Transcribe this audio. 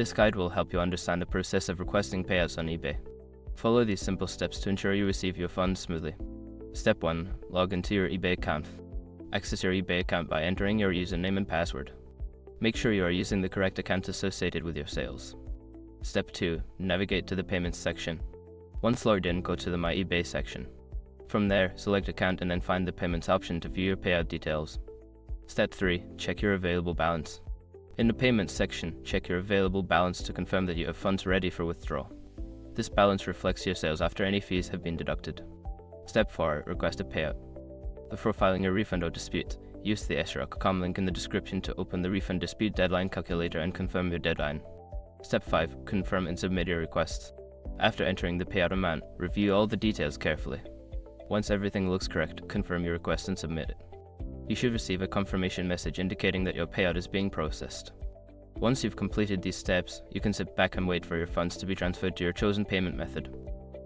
This guide will help you understand the process of requesting payouts on eBay. Follow these simple steps to ensure you receive your funds smoothly. Step 1. Log into your eBay account. Access your eBay account by entering your username and password. Make sure you are using the correct account associated with your sales. Step 2. Navigate to the Payments section. Once logged in, go to the My eBay section. From there, select Account and then find the Payments option to view your payout details. Step 3. Check your available balance. In the Payments section, check your available balance to confirm that you have funds ready for withdrawal. This balance reflects your sales after any fees have been deducted. Step 4. Request a payout. Before filing a refund or dispute, use the srock.com link in the description to open the refund dispute deadline calculator and confirm your deadline. Step 5. Confirm and submit your requests. After entering the payout amount, review all the details carefully. Once everything looks correct, confirm your request and submit it. You should receive a confirmation message indicating that your payout is being processed. Once you've completed these steps, you can sit back and wait for your funds to be transferred to your chosen payment method.